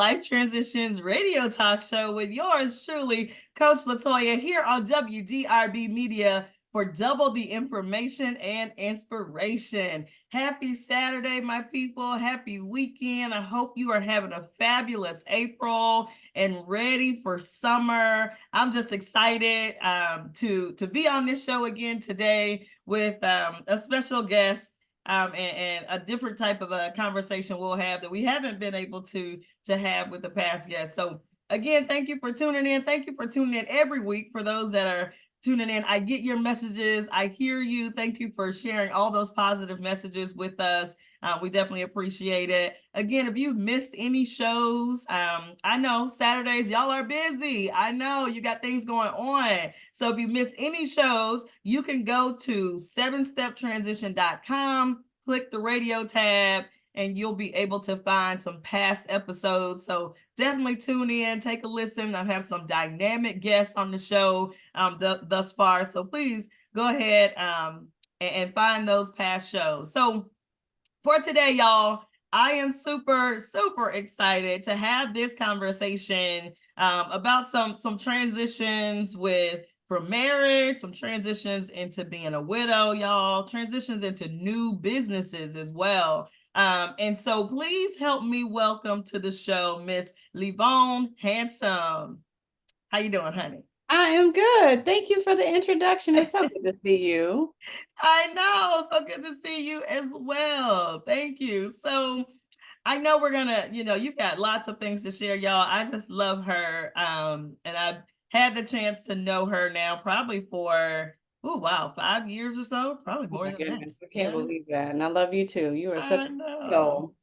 Life Transitions radio talk show with yours truly, Coach Latoya, here on WDRB Media for double the information and inspiration. Happy Saturday, my people. Happy weekend. I hope you are having a fabulous April and ready for summer. I'm just excited to be on this show again today with a special guest. And a different type of a conversation we'll have that we haven't been able to have with the past guests. So again, thank you for tuning in. Thank you for tuning in every week. For those that are tuning in, I get your messages. I hear you. Thank you for sharing all those positive messages with us. We definitely appreciate it. Again, if you've missed any shows, I know Saturdays, y'all are busy. I know you got things going on. So if you missed any shows, you can go to 7steptransition.com, click the radio tab, and you'll be able to find some past episodes. So definitely tune in, take a listen. I've had some dynamic guests on the show thus far. So please go ahead and find those past shows. So for today, y'all, I am super, super excited to have this conversation about some transitions from marriage, some transitions into being a widow, y'all, transitions into new businesses as well. And so please help me welcome to the show, Miss Levon Handsome. How you doing, honey? I am good. Thank you for the introduction. It's so good to see you. I know. So good to see you as well. Thank you. So I know we're gonna, you've got lots of things to share, y'all. I just love her. And I've had the chance to know her now probably for, oh wow, 5 years or so, probably Oh more my than that. goodness, I can't Yeah, believe that. And I love you too. You are such I a know. soul.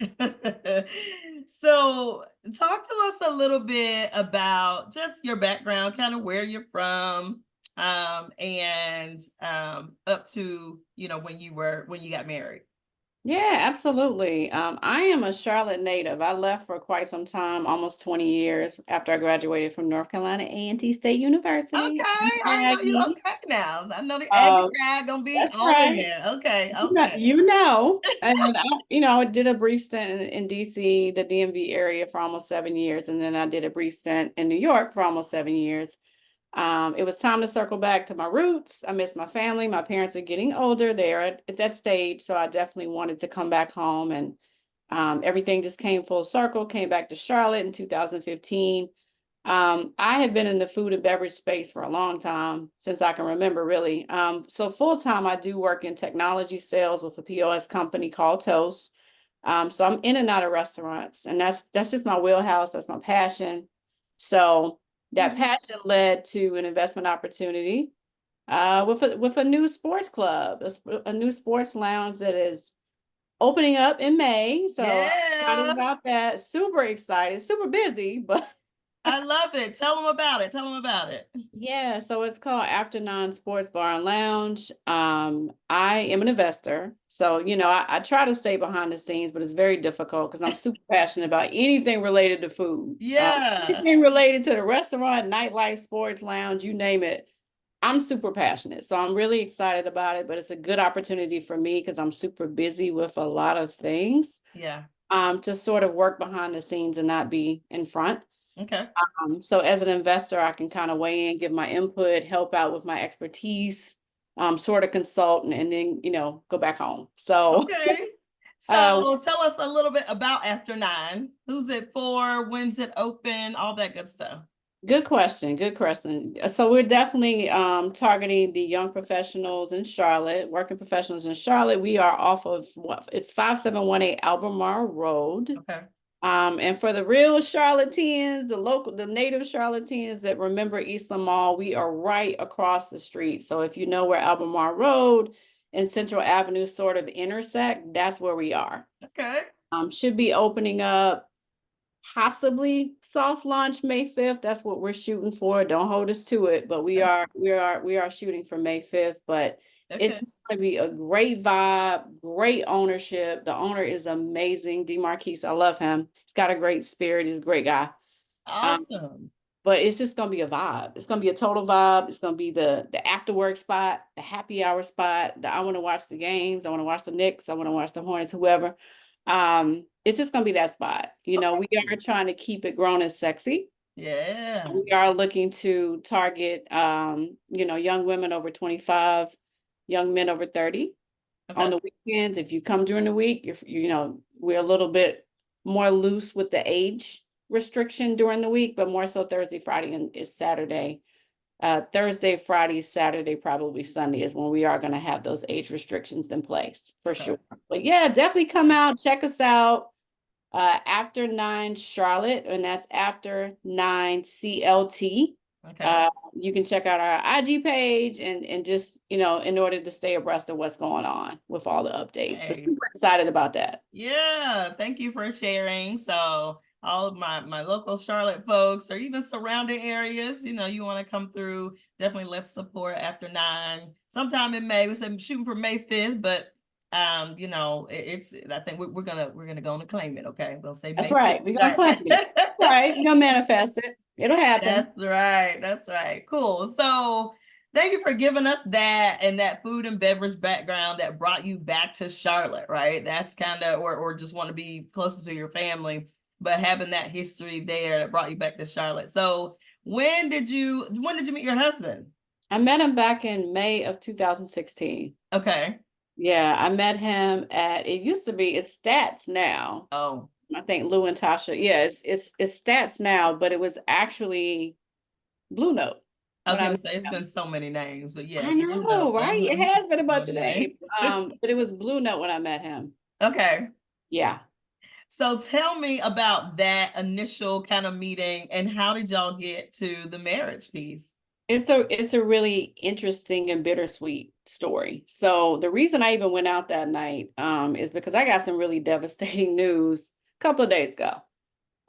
So talk to us a little bit about just your background, kind of where you're from, and up to, when you got married. Yeah, absolutely. I am a Charlotte native. I left for quite some time, almost 20 years after I graduated from North Carolina A&T State University. Okay, I know you Aggie. okay now. I know the Aggie Uh, pride gonna be that's all in right. there. Okay, You know, okay. you know. And I did a brief stint in DC, the DMV area for almost 7 years. And then I did a brief stint in New York for almost 7 years. It was time to circle back to my roots. I miss my family. My parents are getting older. They are at that stage. So I definitely wanted to come back home. And everything just came full circle, came back to Charlotte in 2015. I have been in the food and beverage space for a long time, since I can remember, really. So full time, I do work in technology sales with a POS company called Toast. So I'm in and out of restaurants, and that's just my wheelhouse. That's my passion. So that Mhm. passion led to an investment opportunity with a new sports club, a new sports lounge that is opening up in May. So I'm excited Yeah, about that. Super excited, super busy, but I love it. Tell them about it. Tell them about it. yeah, so it's called After Nine Sports Bar and Lounge. I am an investor. So, I try to stay behind the scenes, but it's very difficult because I'm super passionate about anything related to food. Yeah, Anything related to the restaurant, nightlife, sports, lounge, you name it. I'm super passionate. So I'm really excited about it, but it's a good opportunity for me because I'm super busy with a lot of things yeah. to sort of work behind the scenes and not be in front. Okay. So as an investor, I can kind of weigh in, give my input, help out with my expertise, sort of consult and then, go back home. So Okay. uh, So tell us a little bit about After Nine. Who's it for? When's it open? All that good stuff. good question. Good question. So we're definitely targeting the young professionals in Charlotte, working professionals in Charlotte. We are off of it's 5718 Albemarle Road. Okay. And for the real Charlotteans, the native Charlotteans that remember Eastland Mall, we are right across the street. So if you know where Albemarle Road and Central Avenue sort of intersect, that's where we are. Okay. Should be opening up possibly soft launch May 5th. That's what we're shooting for. Don't hold us to it, but we are shooting for May 5th. But it's Okay. just gonna be a great vibe, great ownership. The owner is amazing, DeMarquise. I love him. He's got a great spirit. He's a great guy. Um, Awesome. but it's just gonna be a vibe. It's gonna be a total vibe. It's gonna be the after work spot, the happy hour spot. I want to watch the games. I want to watch the Knicks. I want to watch the Hornets, whoever. It's just gonna be that spot. You know, we are trying to keep it grown and sexy. Yeah. We are looking to target, you know, young women over 25, young men over 30. On Okay. the weekends, if you come during the week, if you know, we're a little bit more loose with the age restriction during the week, but more so Thursday, Friday, and is Saturday. Thursday, Friday, Saturday, probably Sunday is when we are going to have those age restrictions in place for Okay. sure. But yeah, definitely come out, check us out. After 9 Charlotte, and that's after 9 CLT. Okay. You can check out our IG page and just, you know, in order to stay abreast of what's going on with all the updates. But Hey. super excited about that. Yeah. Thank you for sharing. So all of my local Charlotte folks or even surrounding areas, you want to come through, definitely let's support after 9. Sometime in May. We said shooting for May 5th, but it's I think we're gonna go on and claim it. Okay. We'll say That's May right. We're gonna claim 5th. it. That's right. We're gonna manifest it. It'll happen. That's right. That's right. Cool. So thank you for giving us that and that food and beverage background that brought you back to Charlotte, right? That's kind of, or just want to be closer to your family, but having that history there that brought you back to Charlotte. So when did you meet your husband? I met him back in May of 2016. Okay. Yeah, I met him at, it used to be, it's Stats now. Oh, I think Lou and Tasha. Yeah, it's Stats now, but it was actually Blue Note I when was I gonna met say it's been him. so many names, but I yes, Blue know, Note. right? It has been a So bunch of many names. names. But it was Blue Note when I met him. Okay. Yeah. So tell me about that initial kind of meeting and how did y'all get to the marriage piece? It's a really interesting and bittersweet story. So the reason I even went out that night is because I got some really devastating news a couple of days ago.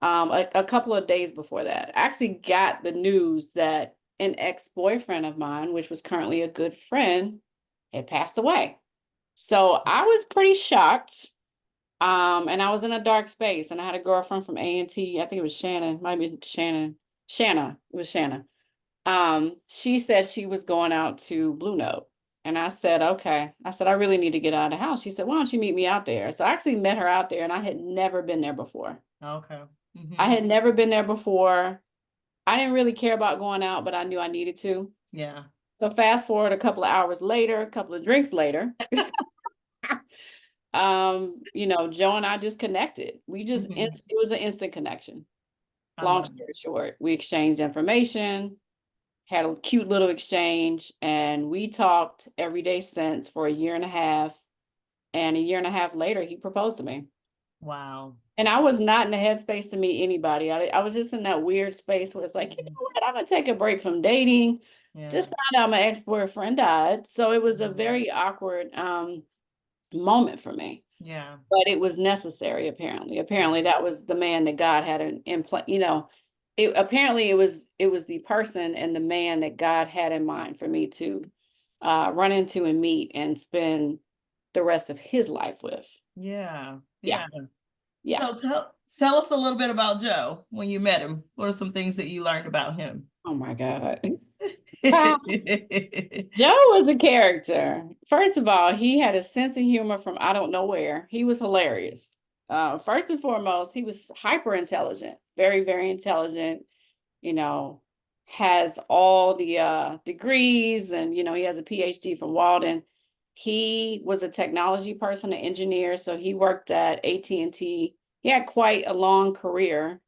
A couple of days before that, I actually got the news that an ex-boyfriend of mine, which was currently a good friend, had passed away. So I was pretty shocked. And I was in a dark space, and I had a girlfriend from A&T. I think it was Shannon, might be Shannon. Shanna, it was Shanna. She said she was going out to Blue Note. And I said, okay. I said, I really need to get out of the house. She said, why don't you meet me out there? So I actually met her out there, and I had never been there before. Okay. I had never been there before. I didn't really care about going out, but I knew I needed to. Yeah. So fast forward a couple of hours later, a couple of drinks later, Joe and I just connected. It was an instant connection. I Long love it. story short, we exchanged information, had a cute little exchange, and we talked every day since for a year and a half. And a year and a half later, he proposed to me. Wow. And I was not in the headspace to meet anybody. I was just in that weird space where it's like, you know what, I'm gonna take a break from dating. Yeah. Just found out my ex-boyfriend died. So it was a very awkward moment for me. Yeah. But it was necessary, apparently. Apparently that was the man that God had in play, it was the person and the man that God had in mind for me to run into and meet and spend the rest of his life with. Yeah. Yeah. Yeah. Yeah. So tell us a little bit about Joe when you met him. What are some things that you learned about him? Oh my God. Joe was a character. First of all, he had a sense of humor from I don't know where. He was hilarious. First and foremost, he was hyper intelligent, very, very intelligent, you know, has all the degrees and, he has a PhD from Walden. He was a technology person, an engineer. So he worked at AT&T. He had quite a long career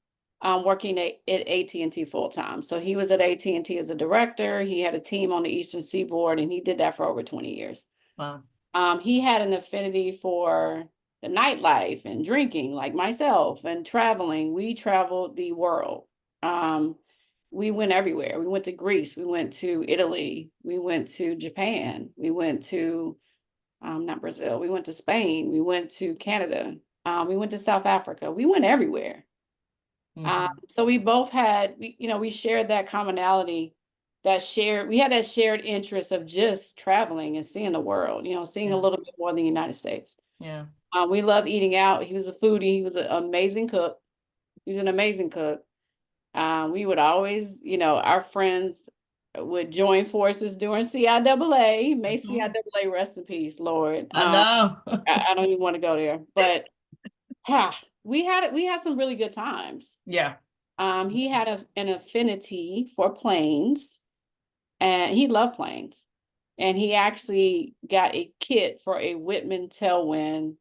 working at AT&T full time. So he was at AT&T as a director. He had a team on the Eastern Seaboard, and he did that for over 20 years. Wow. He had an affinity for the nightlife and drinking, like myself, and traveling. We traveled the world. We went everywhere. We went to Greece. We went to Italy. We went to Japan. We went to not Brazil. We went to Spain. We went to Canada. We went to South Africa. We went everywhere. So we both had, we shared that commonality, we had that shared interest of just traveling and seeing the world, seeing a Yeah. little bit more than the United States. Yeah. We love eating out. He was a foodie. He was an amazing cook. He was an amazing cook. We would always, our friends would join forces during CIAA. May CIAA rest in peace, Lord. I know. I don't even want to go there, but We had some really good times. Yeah. He had an affinity for planes, and he loved planes. And he actually got a kit for a Whitman Tailwind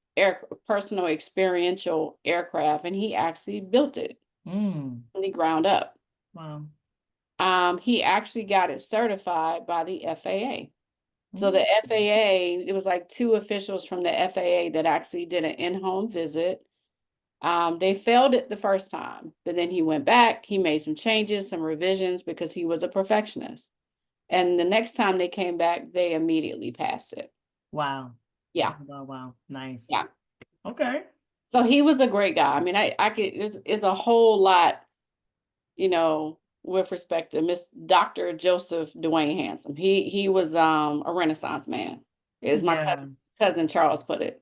personal experiential aircraft, and he actually built it Mm. from the ground up. Wow. He actually got it certified by the FAA. So the Mm. FAA, it was like two officials from the FAA that actually did an in-home visit. They failed it the first time, but then he went back, he made some changes, some revisions because he was a perfectionist. And the next time they came back, they immediately passed it. Wow. Yeah, Wow. Wow. Nice. yeah. Okay. So he was a great guy. I mean, I could, it's a whole lot, with respect to Miss Dr. Joseph Dwayne Handsome. He was a Renaissance man, as my Yeah. cousin Chuck put it.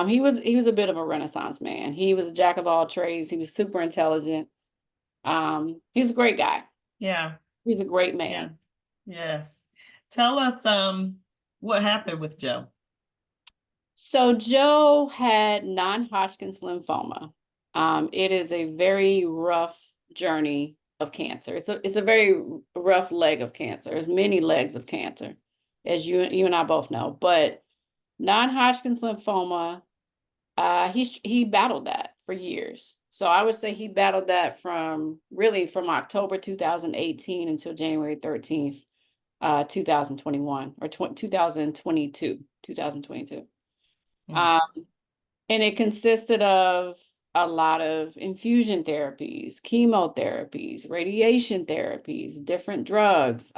He was a bit of a Renaissance man. He was a jack of all trades. He was super intelligent. He's a great guy. Yeah. He's a great Yeah. man. Yes. Tell us what happened with Joe. So Joe had non-Hodgkin's lymphoma. It is a very rough journey of cancer. It's a very rough leg of cancer. There's many legs of cancer, as you and I both know. But non-Hodgkin's lymphoma, he battled that for years. So I would say he battled that from October 2018 until January 13th, 2021 or 2022. Mm. Um, and it consisted of a lot of infusion therapies, chemotherapies, radiation therapies, different drugs.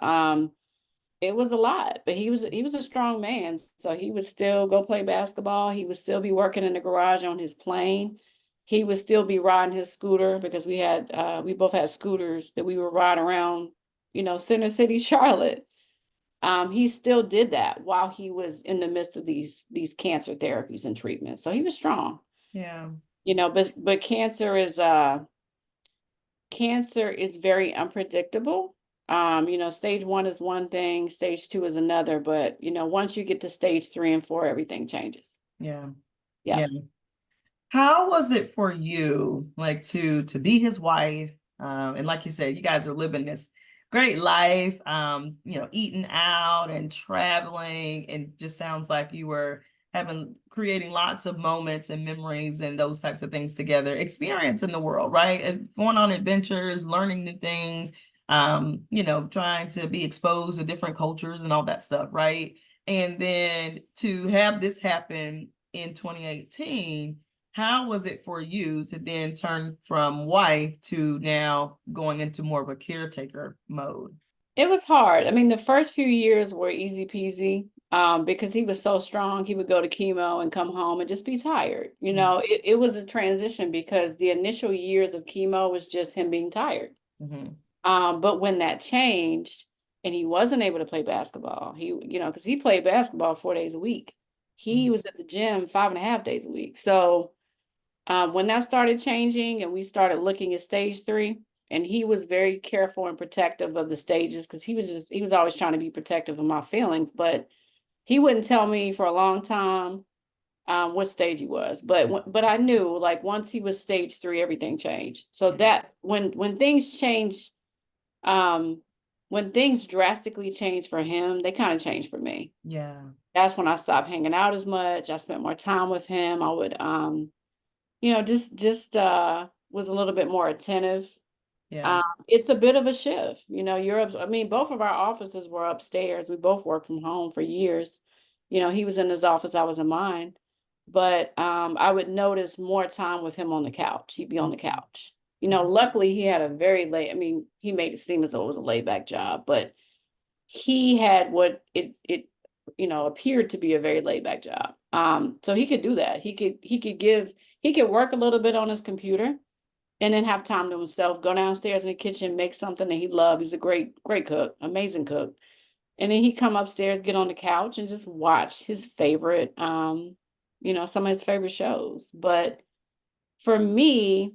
It was a lot, but he was a strong man, so he would still go play basketball. He would still be working in the garage on his plane. He would still be riding his scooter because we both had scooters that we would ride around, Center City, Charlotte. He still did that while he was in the midst of these cancer therapies and treatments. So he was strong, Yeah. but cancer is very unpredictable. Stage one is one thing, stage two is another, but once you get to stage three and four, everything changes. Yeah. Yeah. Yeah. How was it for you, like to be his wife? And like you said, you guys are living this great life, eating out and traveling, and just sounds like you were creating lots of moments and memories and those types of things together, experiencing the world, right? And going on adventures, learning new things, trying to be exposed to different cultures and all that stuff, right? And then to have this happen in 2018, how was it for you to then turn from wife to now going into more of a caretaker mode? It was hard. I mean, the first few years were easy peasy, because he was so strong. He would go to chemo and come home and just be tired. It was a transition because the initial years of chemo was just him being tired. Mm-hmm. But when that changed and he wasn't able to play basketball, because he played basketball 4 days a week. He was at the gym 5.5 days a week. So when that started changing and we started looking at stage three, and he was very careful and protective of the stages because he was always trying to be protective of my feelings, but he wouldn't tell me for a long time what stage he was. But I knew, like, once he was stage three, everything changed. So that when things change, um, when things drastically changed for him, they kind of changed for me. Yeah. That's when I stopped hanging out as much. I spent more time with him. I would just was a little bit more attentive. Yeah. It's a bit of a shift. I mean, both of our offices were upstairs. We both worked from home for years. He was in his office, I was in mine. But I would notice more time with him on the couch. He'd be on the couch. Luckily he had a very late, I mean, he made it seem as though it was a laid back job, but he had what it appeared to be a very laid back job. So he could do that. He could work a little bit on his computer and then have time to himself, go downstairs in the kitchen, make something that he loved. He's a great, great cook, amazing cook. And then he'd come upstairs, get on the couch and just watch his favorite, some of his favorite shows. But for me,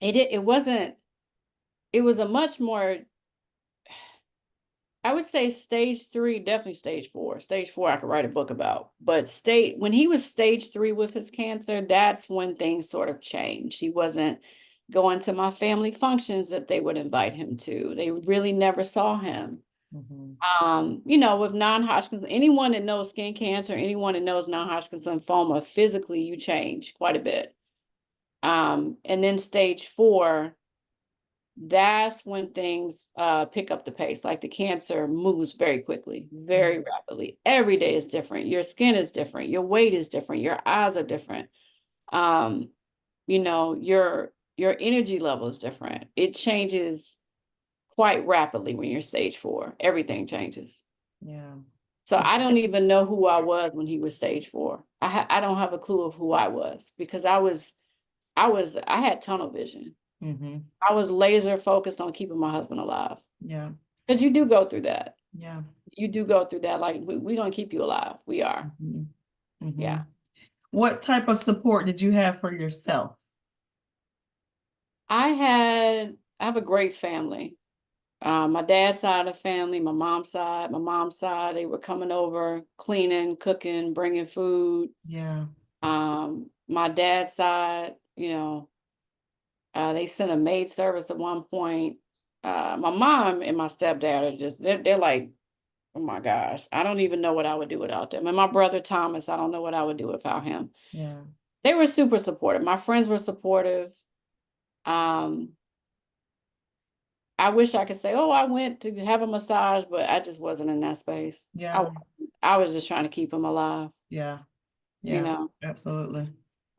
it wasn't, it was a much more, I would say stage 3, definitely stage 4. Stage 4, I could write a book about. But when he was stage 3 with his cancer, that's when things sort of changed. He wasn't going to my family functions that they would invite him to. They really never saw him. Mhm. With non-Hodgkin's, anyone that knows skin cancer, anyone that knows non-Hodgkin's lymphoma, physically you change quite a bit. And then stage 4, that's when things pick up the pace. Like the cancer moves very quickly, very rapidly. Every day is different. Your skin is different. Your weight is different. Your eyes are different. Um, your energy level is different. It changes quite rapidly when you're stage 4. Everything changes. Yeah. So I don't even know who I was when he was stage 4. I don't have a clue of who I was because I had tunnel vision. Mm-hmm. I was laser focused on keeping my husband alive. Yeah. Because you do go through that. Yeah. You do go through that. Like we're gonna keep you alive. We are. Mm-hmm. Mm-hmm. Yeah. What type of support did you have for yourself? I have a great family. My dad's side of the family, my mom's side, they were coming over, cleaning, cooking, bringing food. Yeah. My dad's side, they sent a maid service at one point. My mom and my stepdad are they're like, oh my gosh, I don't even know what I would do without them. And my brother Thomas, I don't know what I would do without him. Yeah. They were super supportive. My friends were supportive. Um, I wish I could say, oh, I went to have a massage, but I just wasn't in that space. Yeah. I was just trying to keep him alive, Yeah. you Yeah. know. Absolutely.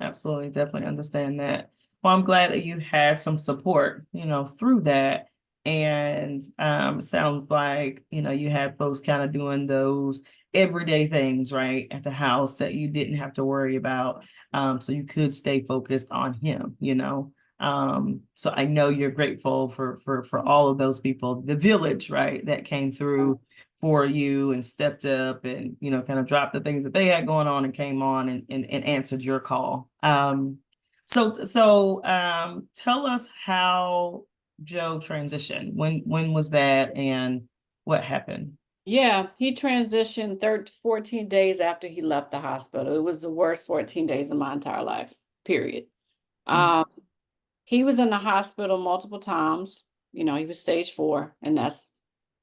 Absolutely. Definitely understand that. Well, I'm glad that you had some support, through that. And sounds like, you had folks kind of doing those everyday things, right, at the house that you didn't have to worry about. So you could stay focused on him. So I know you're grateful for all of those people, the village, right, that came through for you and stepped up and kind of dropped the things that they had going on and came on and answered your call. So tell us how Joe transitioned. When was that and what happened? Yeah, he transitioned 14 days after he left the hospital. It was the worst 14 days of my entire life, period. Mm-hmm. Um, he was in the hospital multiple times. He was stage 4, and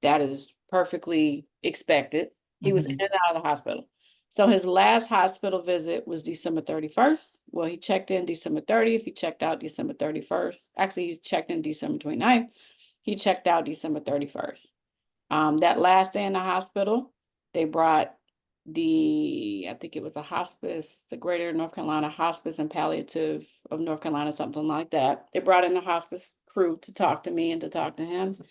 that is perfectly expected. He was in and out of the hospital. So his last hospital visit was December 31st. Well, he checked in December 30th. He checked out December 31st. Actually, he checked in December 29th. He checked out December 31st. That last day in the hospital, they brought I think it was a hospice, the Greater North Carolina Hospice and Palliative of North Carolina, something like that. They brought in the hospice crew to talk to me and to talk to him. I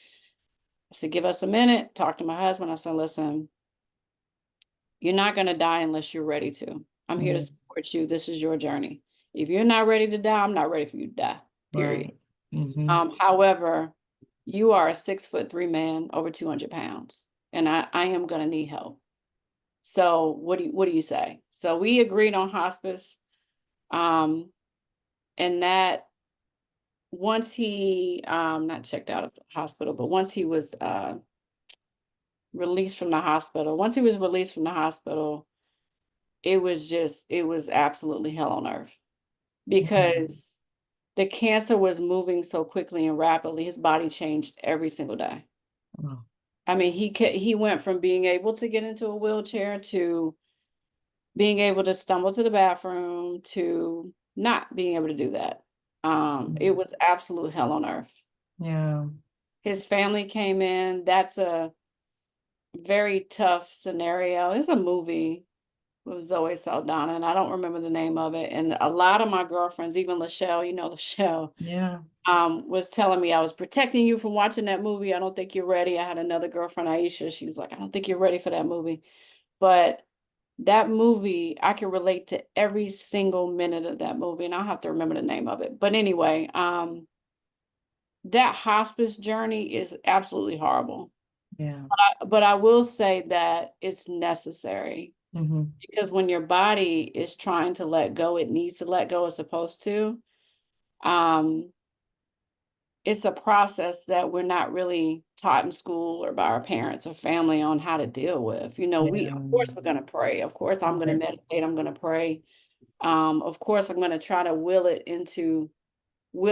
said, give us a minute, talk to my husband. I said, listen, you're not going to die unless you're ready to. I'm here to Mm-hmm. support you. This is your journey. If you're not ready to die, I'm not ready for you to die, period. Right. Mm-hmm. However, you are a 6'3" man, over 200 pounds, and I am going to need help. So what do you say? So we agreed on hospice. And that once he not checked out of the hospital, but once he was released from the hospital, it was absolutely hell on earth because the cancer was moving so quickly and rapidly. His body changed every single day. Oh. I mean, he went from being able to get into a wheelchair to being able to stumble to the bathroom to not being able to do that. It was absolute hell on earth. Yeah. His family came in. That's a very tough scenario. It's a movie with Zoe Saldana, and I don't remember the name of it. And a lot of my girlfriends, even Lachelle, Lachelle, Yeah. was telling me I was protecting you from watching that movie. I don't think you're ready. I had another girlfriend, Aisha. She was like, I don't think you're ready for that movie. But that movie, I can relate to every single minute of that movie, and I'll have to remember the name of it. But anyway, that hospice journey is absolutely horrible. Yeah. But I will say that it's necessary Mm-hmm. because when your body is trying to let go, it needs to let go, it's supposed to. Um, it's a process that we're not really taught in school or by our parents or family on how to deal with. You know, Yeah. of course we're gonna pray. Of course, I'm gonna Right. meditate, I'm gonna pray. Of course, I'm gonna try to will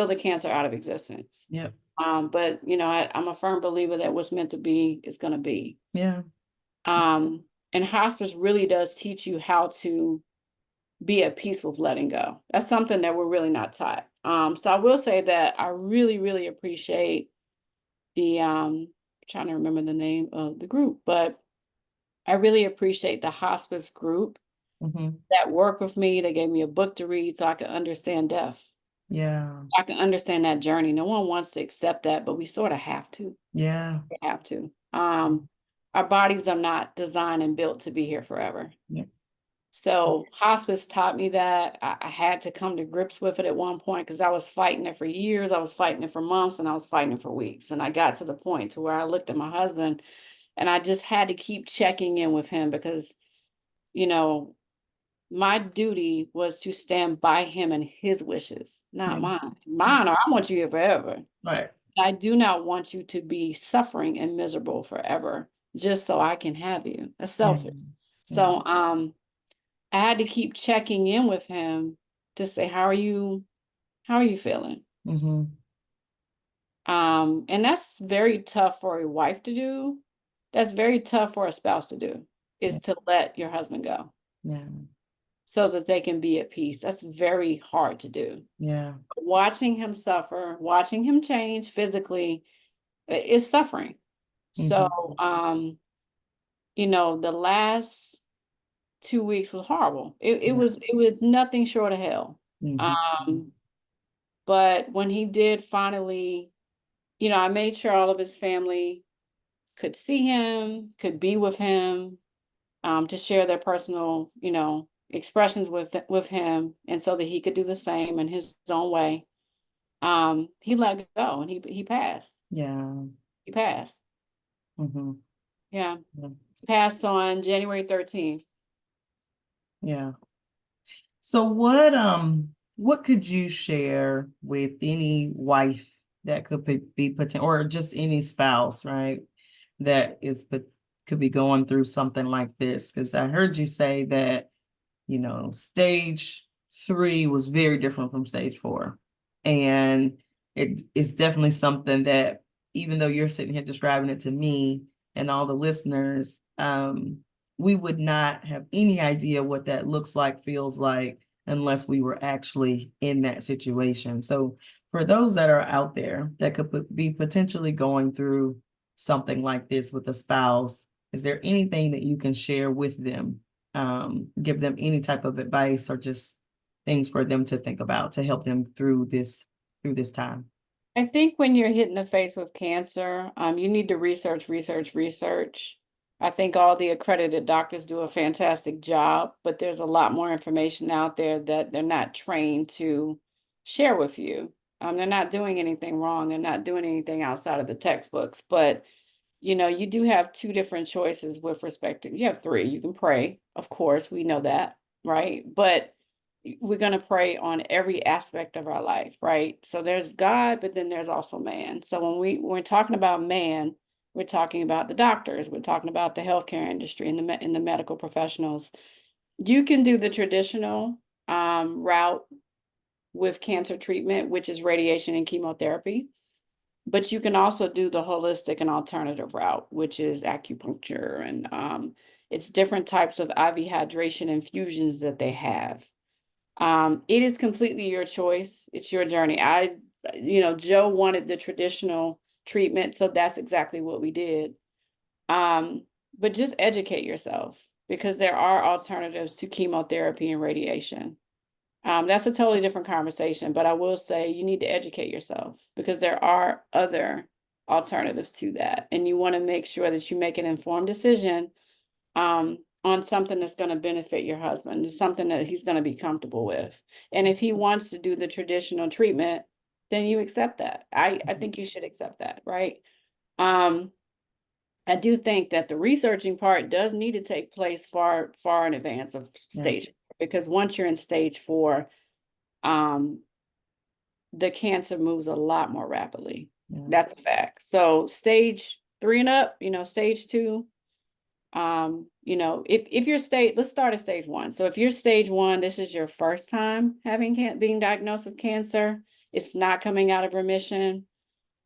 the cancer out of existence. Yep. But you know, I'm a firm believer that what's meant to be is gonna be. Yeah. Um, and hospice really does teach you how to be at peace with letting go. That's something that we're really not taught. So I will say that I really, really appreciate the trying to remember the name of the group, but I really appreciate the hospice group Hmm. that worked with me. They gave me a book to read so I could understand death. Yeah. I can understand that journey. No one wants to accept that, but we sort of have to. Yeah. We have to. Our bodies are not designed and built to be here forever. Yeah. So hospice taught me that. I had to come to grips with it at one point because I was fighting it for years. I was fighting it for months and I was fighting it for weeks. And I got to the point to where I looked at my husband and I just had to keep checking in with him because, you know, my duty was to stand by him and his wishes, not Yeah. mine. Mine are, I want you here forever. Right. I do not want you to be suffering and miserable forever just so I can have you. That's Yeah. selfish. Yeah. So, I had to keep checking in with him to say, how are you feeling? Hmm. And that's very tough for a wife to do. That's very tough for a spouse to do, Yeah. is to let your husband go Yeah. so that they can be at peace. That's very hard to do. Yeah. Watching him suffer, watching him change physically is suffering. So, Hmm. you know, the last 2 weeks was horrible. Yeah. It was nothing short of hell. Hmm. Um, but when he did finally, you know, I made sure all of his family could see him, could be with him, to share their personal, you know, expressions with him, and so that he could do the same in his own way. He let go and he passed. Yeah. He passed. Hmm. Yeah. Yeah. Passed on January 13th. Yeah. So what could you share with any wife that could be potential, or just any spouse, right? That is but could be going through something like this? Because I heard you say that, stage 3 was very different from stage 4. And it is definitely something that, even though you're sitting here describing it to me and all the listeners, we would not have any idea what that looks like, feels like, unless we were actually in that situation. So for those that are out there that could be potentially going through something like this with a spouse, is there anything that you can share with them, give them any type of advice or just things for them to think about to help them through this time? I think when you're hit in the face with cancer, you need to research, research, research. I think all the accredited doctors do a fantastic job, but there's a lot more information out there that they're not trained to share with you. They're not doing anything wrong. They're not doing anything outside of the textbooks, but you know, you do have two different choices with respect to, you have three. You can pray, of course, we know that, right? But we're going to pray on every aspect of our life, right? So there's God, but then there's also man. So when we're talking about man, we're talking about the doctors, we're talking about the healthcare industry and the medical professionals. You can do the traditional route with cancer treatment, which is radiation and chemotherapy. But you can also do the holistic and alternative route, which is acupuncture and it's different types of IV hydration infusions that they have. It is completely your choice. It's your journey. Joe wanted the traditional treatment, so that's exactly what we did. But just educate yourself because there are alternatives to chemotherapy and radiation. That's a totally different conversation, but I will say you need to educate yourself because there are other alternatives to that. And you want to make sure that you make an informed decision on something that's going to benefit your husband, it's something that he's going to be comfortable with. And if he wants to do the traditional treatment, then you accept that. I think you should accept that, right? Um, I do think that the researching part does need to take place far, far in advance of Yeah. stage 4, because once you're in stage 4, um, the cancer moves a lot more rapidly. Yeah. That's a fact. So stage 3 and up, stage 2, if you're let's start at stage 1. So if you're stage 1, this is your first time being diagnosed with cancer, it's not coming out of remission.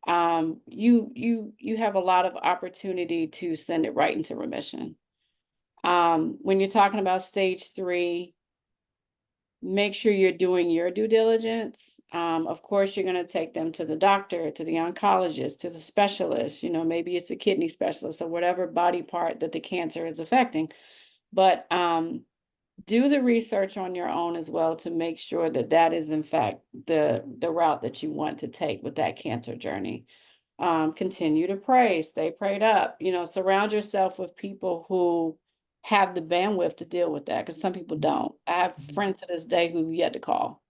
You have a lot of opportunity to send it right into remission. When you're talking about stage 3, make sure you're doing your due diligence. Of course, you're going to take them to the doctor, to the oncologist, to the specialist. Maybe it's a kidney specialist or whatever body part that the cancer is affecting. But do the research on your own as well to make sure that that is in fact the route that you want to take with that cancer journey. Continue to pray, stay prayed up. Surround yourself with people who have the bandwidth to deal with that, because some people don't. I have friends to this day who've yet to call.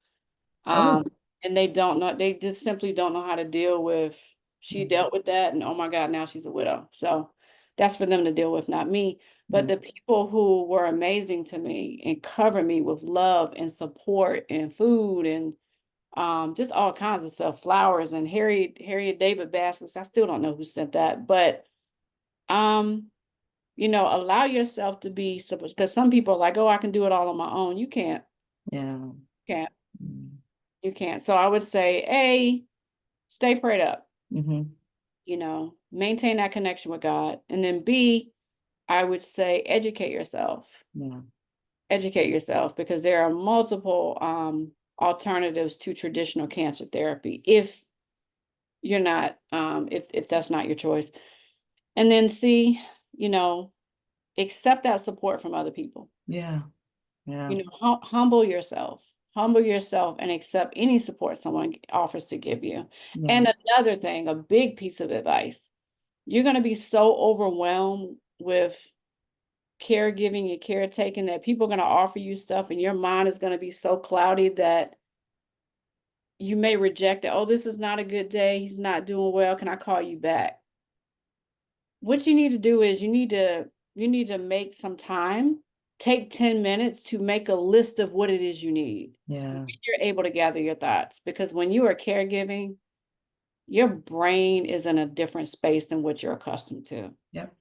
Oh. And they don't know, they just simply don't know how to deal with, she dealt with that, and oh my God, now she's a widow. So that's for them to deal with, not me. But the people who were amazing to me and covered me with love and support and food and just all kinds of stuff, flowers and Harriet David baskets. I still don't know who sent that, but allow yourself to be, because some people are like, oh, I can do it all on my own. You can't. Yeah. Can't. You can't. So I would say, A, stay prayed up. Maintain that connection with God. And then B, I would say educate yourself. Yeah. Educate yourself, because there are multiple alternatives to traditional cancer therapy if you're not, if that's not your choice. And then C, accept that support from other people. Yeah. Yeah. Humble yourself. Humble yourself and accept any support someone offers to give you. Yeah. And another thing, a big piece of advice, you're going to be so overwhelmed with caregiving and caretaking that people are going to offer you stuff, and your mind is going to be so cloudy that you may reject it. Oh, this is not a good day. He's not doing well. Can I call you back? What you need to do is you need to make some time. Take 10 minutes to make a list of what it is you need. Yeah. When you're able to gather your thoughts, because when you are caregiving, your brain is in a different space than what you're accustomed to. Yep.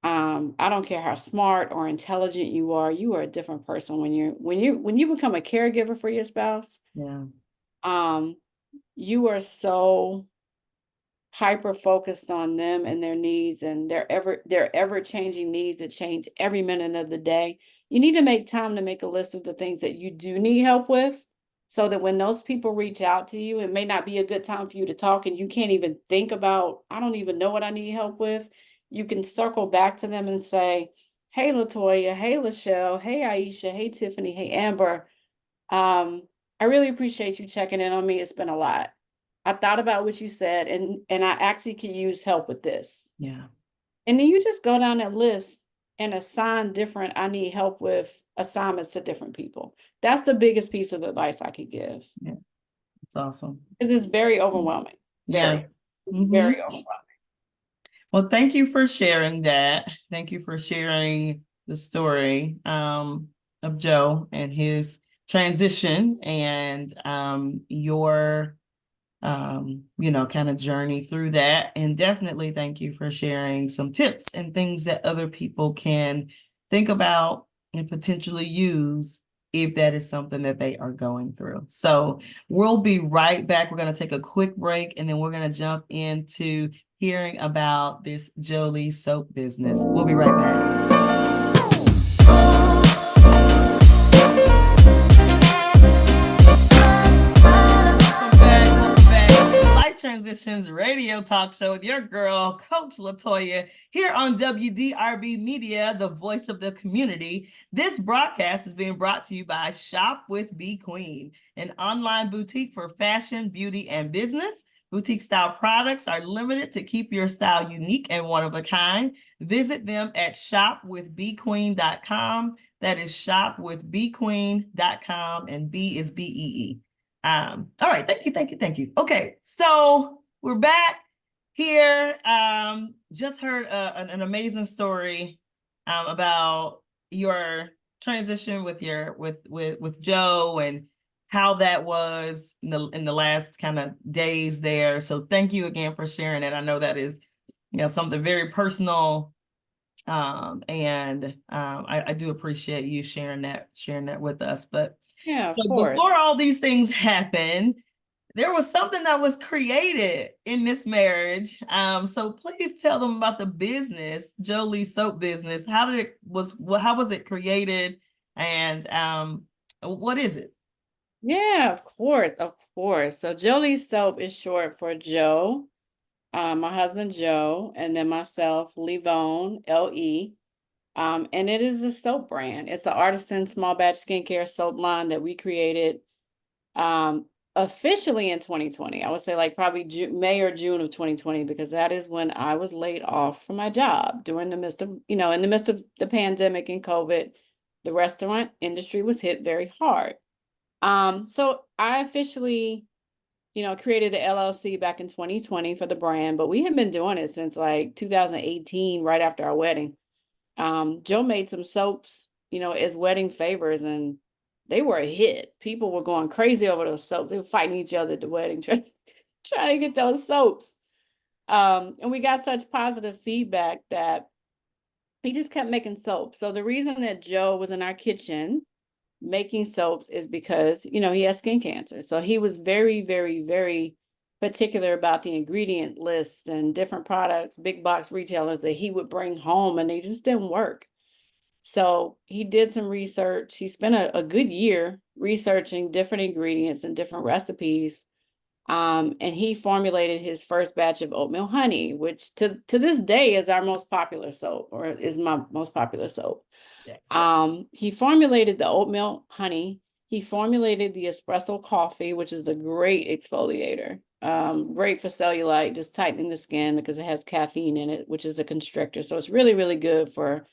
I don't care how smart or intelligent you are a different person when you become a caregiver for your spouse. Yeah. You are so hyper focused on them and their needs and their ever changing needs that change every minute of the day. You need to make time to make a list of the things that you do need help with, so that when those people reach out to you, it may not be a good time for you to talk and you can't even think about, I don't even know what I need help with. You can circle back to them and say, hey, Latoya, hey, Lachelle, hey, Aisha, hey, Tiffany, hey, Amber. I really appreciate you checking in on me. It's been a lot. I thought about what you said, and I actually could use help with this. Yeah. And then you just go down that list and assign different I need help with assignments to different people. That's the biggest piece of advice I could give. Yeah. It's awesome. It is very overwhelming. Yeah. It's very overwhelming. Well, thank you for sharing that. Thank you for sharing the story of Joe and his transition and your kind of journey through that. And definitely thank you for sharing some tips and things that other people can think about and potentially use if that is something that they are going through. So we'll be right back. We're going to take a quick break, and then we're going to jump into hearing about this Jolie soap business. We'll be right back. Transitions radio talk show with your girl, Coach Latoya, here on WDRB Media, the voice of the community. This broadcast is being brought to you by Shop with Be Queen, an online boutique for fashion, beauty, and business. Boutique style products are limited to keep your style unique and one of a kind. Visit them at shopwithbequeen.com. That is shopwithbequeen.com, and B is BEE. All right, thank you. Okay, so we're back here. Just heard an amazing story about your transition with Joe and how that was in the last kind of days there. So thank you again for sharing it. I know that is, something very personal. I do appreciate you sharing that with us. But Yeah, of so course. before all these things happened, there was something that was created in this marriage. So please tell them about the business, Jolie Soap Business. How was it created, and what is it? Yeah, of course, of course. So Jolie Soap is short for Joe, my husband Joe, and then myself, Levon, L-E. And it is a soap brand. It's an artisan small batch skincare soap line that we created um, officially in 2020. I would say like probably May or June of 2020, because that is when I was laid off from my job during the midst of, in the midst of the pandemic and COVID. The restaurant industry was hit very hard. So I officially, created the LLC back in 2020 for the brand, but we had been doing it since like 2018, right after our wedding. Joe made some soaps, as wedding favors, and they were a hit. People were going crazy over those soaps. They were fighting each other at the wedding, trying to get those soaps. And we got such positive feedback that he just kept making soaps. So the reason that Joe was in our kitchen making soaps is because, he has skin cancer. So he was very, very, very particular about the ingredient lists and different products, big box retailers that he would bring home, and they just didn't work. So he did some research. He spent a good year researching different ingredients and different recipes. And he formulated his first batch of oatmeal honey, which to this day is our most popular soap, or is my most popular soap. Yes. He formulated the oatmeal honey. He formulated the espresso coffee, which is a great exfoliator. Great for cellulite, just tightening the skin because it has caffeine in it, which is a constrictor. So it's really, really good for,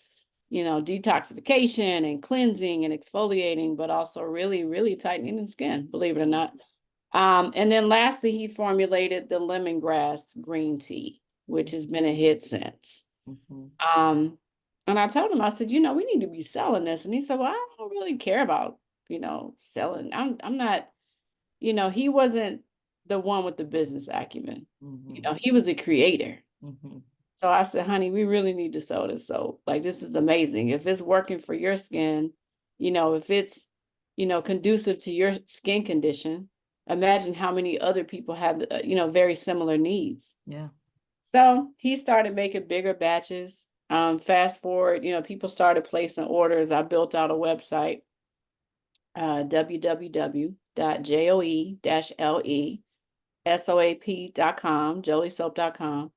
detoxification and cleansing and exfoliating, but also really, really tightening the skin, believe it or not. And then lastly, he formulated the lemongrass green tea, which has been a hit since. Mhm. And I told him, I said, we need to be selling this. And he said, well, I don't really care about, selling. I'm not, he wasn't the one with the business acumen. Mhm. He was a creator. Mhm. So I said, honey, we really need to sell this soap. Like, this is amazing. If it's working for your skin, if it's, conducive to your skin condition, imagine how many other people have, very similar needs. Yeah. So he started making bigger batches. Fast forward, people started placing orders. I built out a website, www.joe-lesoap.com, joliesoap.com.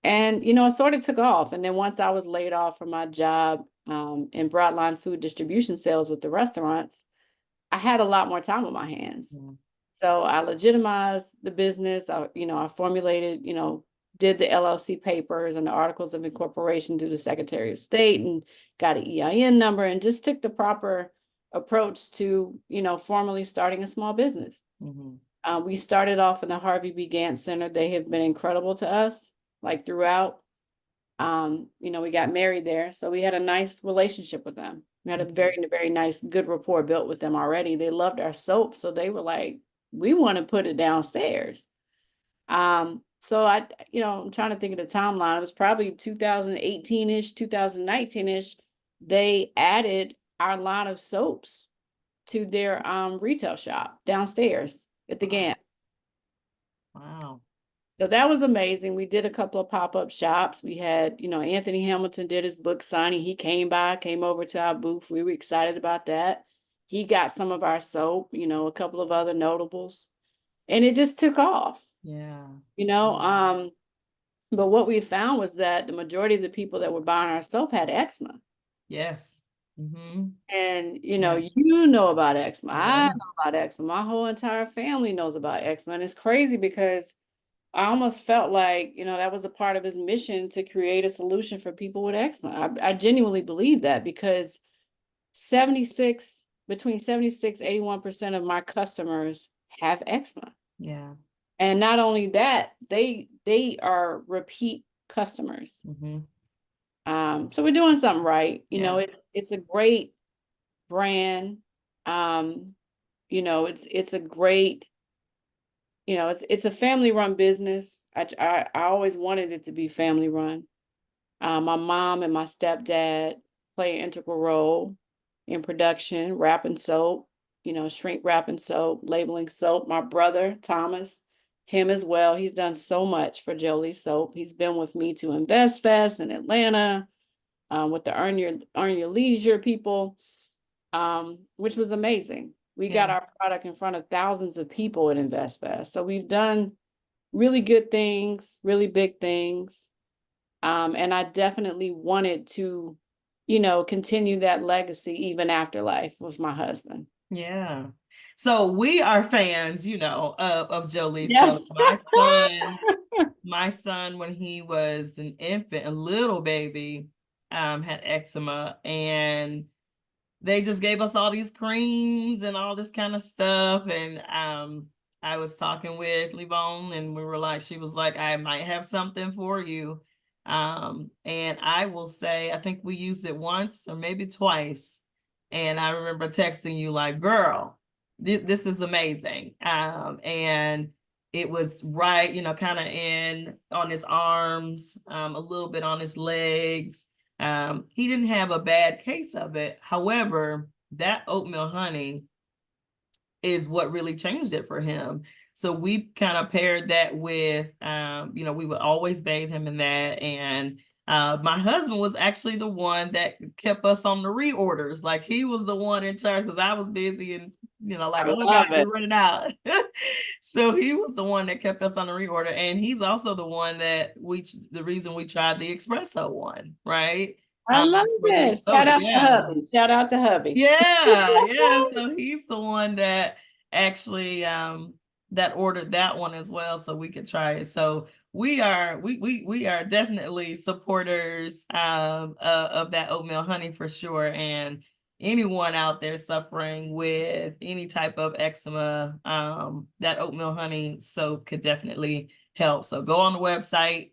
And, it sort of took off. And then once I was laid off from my job in broadline food distribution sales with the restaurants, I had a lot more time on my hands. Mhm. So I legitimized the business. I formulated, did the LLC papers and the articles of incorporation through the Secretary of State, and got an EIN number, and just took the proper approach to, formally starting a small business. Mhm. We started off in the Harvey B. Gantt Center. They have been incredible to us, like throughout. We got married there, so we had a nice relationship with them. We had a very, very nice, good rapport built with them already. They loved our soap, so they were like, we want to put it downstairs. So I'm trying to think of the timeline. It was probably 2018-ish, 2019-ish. They added our line of soaps to their retail shop downstairs at the Gantt. Wow. So that was amazing. We did a couple of pop-up shops. We had, Anthony Hamilton did his book signing. He came over to our booth. We were excited about that. He got some of our soap, a couple of other notables, and it just took off, Yeah. you know. But what we found was that the majority of the people that were buying our soap had eczema. Yes. Mm-hmm. And, Yeah. you know about eczema. I Yeah. know about eczema. My whole entire family knows about eczema. And it's crazy because I almost felt like, that was a part of his mission to create a solution for people with eczema. I genuinely believe that, because between 76, 81% of my customers have eczema. Yeah. And not only that, they are repeat customers. Mm-hmm. So we're doing something right. Yeah. It's a great brand. it's a great, it's a family run business. I always wanted it to be family run. My mom and my stepdad play an integral role in production, wrapping soap, shrink wrapping soap, labeling soap. My brother, Thomas, him as well. He's done so much for Jolie Soap. He's been with me to Invest Fest in Atlanta, with the Earn Your Leisure people, which was amazing. We got Yeah. our product in front of thousands of people at Invest Fest. So we've done really good things, really big things. And I definitely wanted to, continue that legacy even after life with my husband. Yeah. So we are fans, of Jolie. So Yes. my son, when he was an infant, a little baby, had eczema, and they just gave us all these creams and all this kind of stuff. And I was talking with Levon, and we were like, she was like, I might have something for you. And I will say, I think we used it once or maybe twice. And I remember texting you like, girl, this is amazing. And it was right, kind of in on his arms, a little bit on his legs. He didn't have a bad case of it. However, that oatmeal honey is what really changed it for him. So we kind of paired that with, we would always bathe him in that. And my husband was actually the one that kept us on the reorders. Like he was the one in charge because I was busy and, like, I oh God, love it. we're running out. So he was the one that kept us on the reorder. And he's also the one the reason we tried the espresso one, right? I love For the it. Shout exfoliate. out to Yeah. hubby. Shout out to hubby. Yeah, yeah. So he's the one that actually that ordered that one as well, so we could try it. So we are definitely supporters of that oatmeal honey for sure. And anyone out there suffering with any type of eczema, that oatmeal honey soap could definitely help. So go on the website,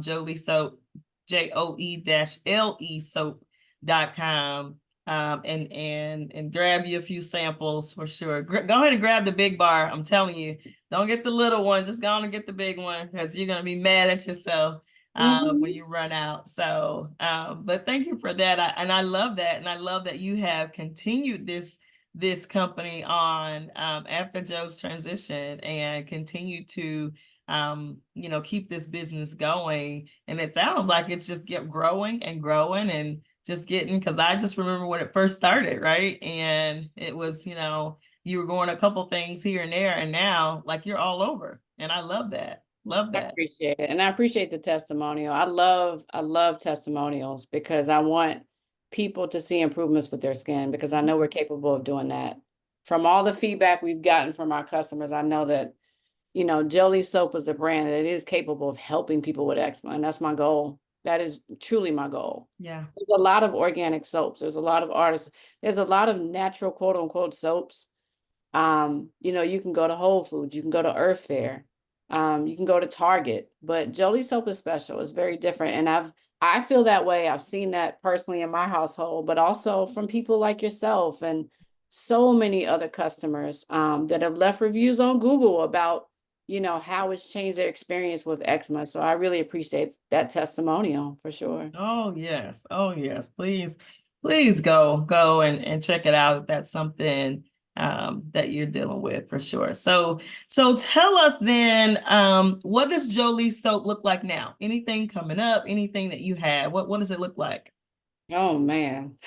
Jolie Soap, JOE-LE soap.com, and grab you a few samples for sure. Go ahead and grab the big bar. I'm telling you, don't get the little one. Just go on and get the big one because you're gonna be mad at yourself when Mhm. you run out. So, but thank you for that. And I love that, and I love that you have continued this company on after Joe's transition and continue to keep this business going. And it sounds like it's just kept growing and growing and just getting, because I just remember when it first started, right? And it was, you were going a couple things here and there, and now like you're all over. And I love that. Love I that. appreciate it. And I appreciate the testimonial. I love testimonials because I want people to see improvements with their skin because I know we're capable of doing that. From all the feedback we've gotten from our customers, I know that, Jelly Soap is a brand that is capable of helping people with eczema. And that's my goal. That is truly my goal. Yeah. There's a lot of organic soaps. There's a lot of artists. There's a lot of natural quote unquote soaps. You can go to Whole Foods, you can go to Earth Fare, you can go to Target, but Jolie Soap is special. It's very different. And I feel that way. I've seen that personally in my household, but also from people like yourself and so many other customers that have left reviews on Google about, how it's changed their experience with eczema. So I really appreciate that testimonial for sure. Oh yes. Oh yes. Please go and check it out if that's something that you're dealing with for sure. So tell us then, what does Jolie Soap look like now? Anything coming up? Anything that you have? What does it look like? Oh man.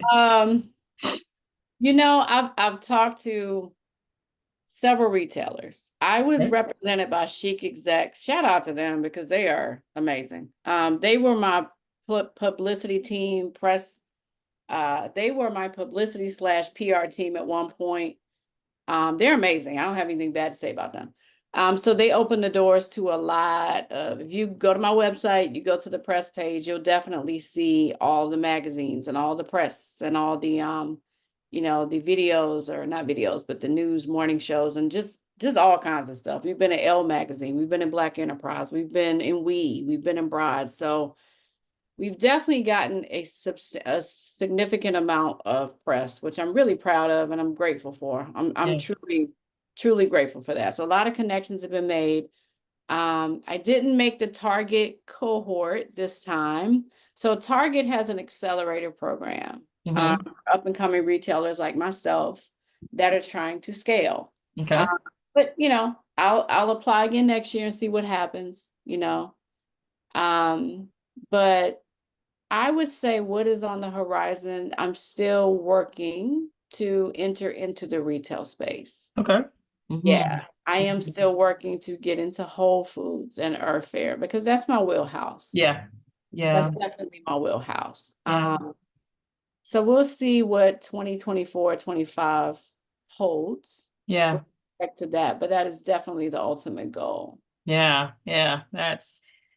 um, I've talked to several retailers. I was represented by Chic Execs. Shout out to them because they are amazing. They were my publicity team, press. They were my publicity / PR team at one point. They're amazing. I don't have anything bad to say about them. So they opened the doors to a lot of, if you go to my website, you go to the press page, you'll definitely see all the magazines and all the press and all the the videos, or not videos, but the news morning shows and just all kinds of stuff. We've been in Elle magazine, we've been in Black Enterprise, we've been in we've been in Bride. So we've definitely gotten a significant amount of press, which I'm really proud of and I'm grateful for. I'm Yeah. truly grateful for that. So a lot of connections have been made. I didn't make the Target cohort this time. So Target has an accelerator program, Mm-hmm. up and coming retailers like myself that are trying to scale. Okay. But I'll apply again next year and see what happens, Um, but I would say what is on the horizon, I'm still working to enter into the retail space. Okay. Mm-hmm. Yeah, I am still working to get into Whole Foods and Earth Fare because that's my wheelhouse. Yeah. That's Yeah. definitely my wheelhouse. Yeah. So we'll see what 2024, 25 holds with Yeah. respect to that, but that is definitely the ultimate goal. Yeah, yeah,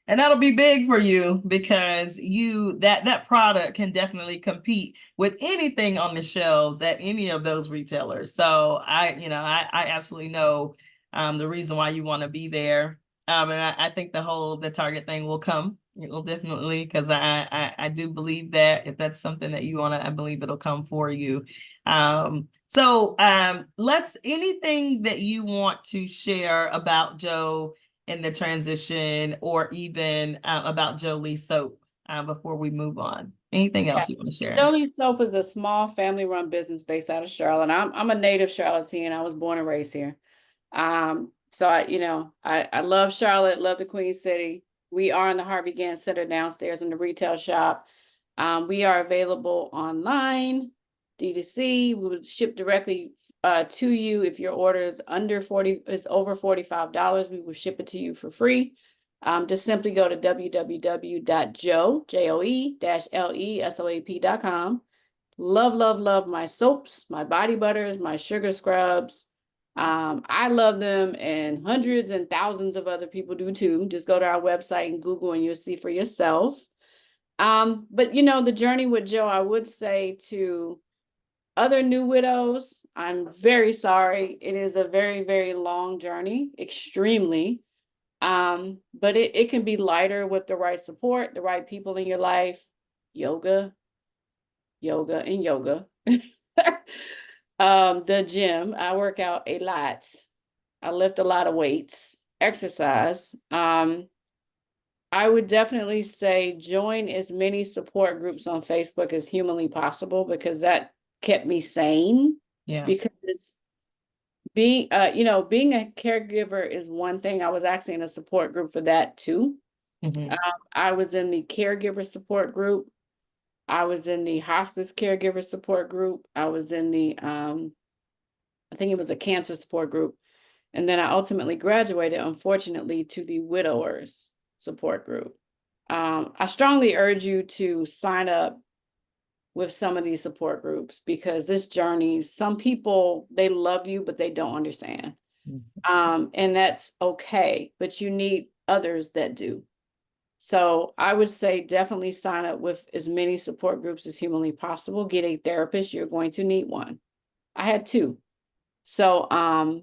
and that'll be big for you because that product can definitely compete with anything on the shelves at any of those retailers. So I absolutely know the reason why you want to be there. And I think the Target thing will come. It will definitely, because I do believe that if that's something that you want to, I believe it'll come for you. Let's anything that you want to share about Joe in the transition, or even about Jolie Soap before we move on. Anything Yeah. else you want to share? Jolie Soap is a small family-run business based out of Charlotte. I'm a native Charlottean. I was born and raised here. So I love Charlotte, love the Queen City. We are in the Harvey Gantt Center downstairs in the retail shop. We are available online, D2C. We will ship directly to you. If your order is over $45, we will ship it to you for free. Just simply go to www.joe-lesoap.com. Love my soaps, my body butters, my sugar scrubs. I love them, and hundreds and thousands of other people do too. Just go to our website and Google and you'll see for yourself. But the journey with Joe, I would say to other new widows, I'm very sorry. It is a very, very long journey, extremely. But it can be lighter with the right support, the right people in your life, yoga, and yoga. The gym, I work out a lot. I lift a lot of weights, exercise. I would definitely say join as many support groups on Facebook as humanly possible because that kept me sane. Yeah. Because being a caregiver is one thing. I was actually in a support group for that too. Mm-hmm. I was in the caregiver support group. I was in the hospice caregiver support group. I was in the I think it was a cancer support group. And then I ultimately graduated, unfortunately, to the widowers support group. I strongly urge you to sign up with some of these support groups because this journey, some people, they love you, but they don't understand. And that's okay, but you need others that do. So I would say definitely sign up with as many support groups as humanly possible. Get a therapist. You're going to need one. I had two. So, I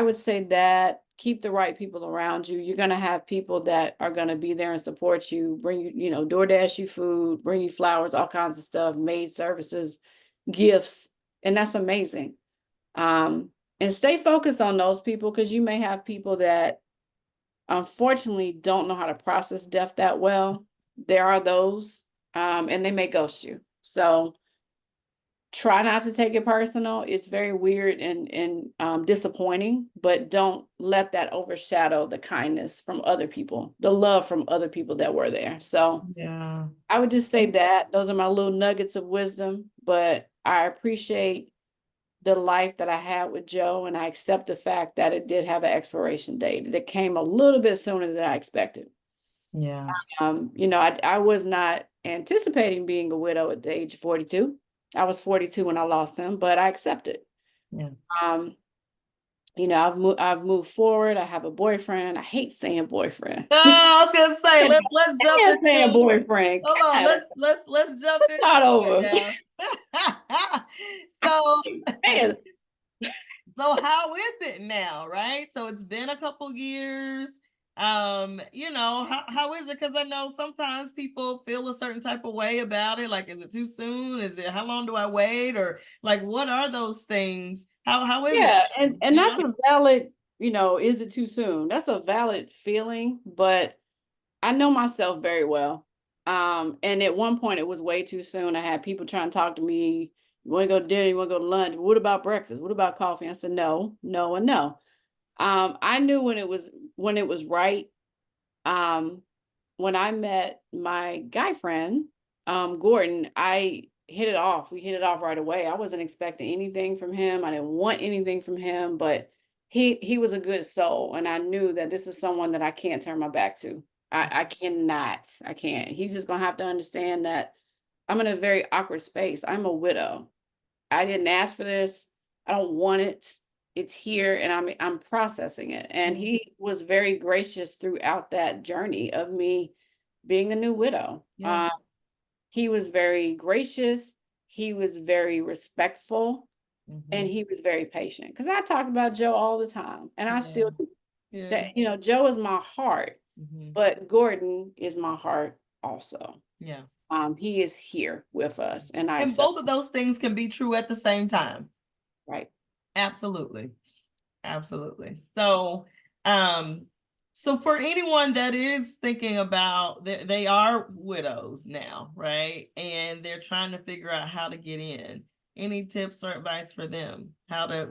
would say that keep the right people around you. You're going to have people that are going to be there and support you, bring you, DoorDash you food, bring you flowers, all kinds of stuff, maid services, gifts. And that's amazing. And stay focused on those people because you may have people that unfortunately don't know how to process death that well. There are those, and they may ghost you. So try not to take it personal. It's very weird and disappointing, but don't let that overshadow the kindness from other people, the love from other people that were there. So Yeah. I would just say that those are my little nuggets of wisdom, but I appreciate the life that I had with Joe, and I accept the fact that it did have an expiration date. It came a little bit sooner than I expected. Yeah. I was not anticipating being a widow at the age of 42. I was 42 when I lost him, but I accept it. Yeah. Um, I've moved forward. I have a boyfriend. I hate saying boyfriend. I was gonna say let's I jump can't say a into boyfriend. hold on, God, let's jump start into it over. now. So Man, so how is it now, right? So it's been a couple years. How is it? Because I know sometimes people feel a certain type of way about it. Like, is it too soon? Is it, how long do I wait? Or like, what are those things? How is it? Yeah, and Yeah. that's a valid, is it too soon? That's a valid feeling, but I know myself very well. And at one point it was way too soon. I had people trying to talk to me. You want to go to dinner? You want to go to lunch? What about breakfast? What about coffee? I said no, no, and no. I knew when it was right. Um, when I met my guy friend, Gordon, I hit it off. We hit it off right away. I wasn't expecting anything from him. I didn't want anything from him, but he was a good soul, and I knew that this is someone that I can't turn my back to. I cannot. I can't. He's just gonna have to understand that I'm in a very awkward space. I'm a widow. I didn't ask for this. I don't want it. It's here and I'm processing it. And Yeah. he was very gracious throughout that journey of me being a new widow. Yeah. He was very gracious, he was very respectful, and Mhm. he was very patient. Because I talk about Joe all the time, and I Yeah. still do. Yeah. That, Joe is my heart, Mhm. but Gordon is my heart also. Yeah. He is here with us, and I And accept both of him. those things can be true at the same time. Right. Absolutely. Absolutely. Um, so for anyone that is thinking about they are widows now, right? And they're trying to figure out how to get in. Any tips or advice for them?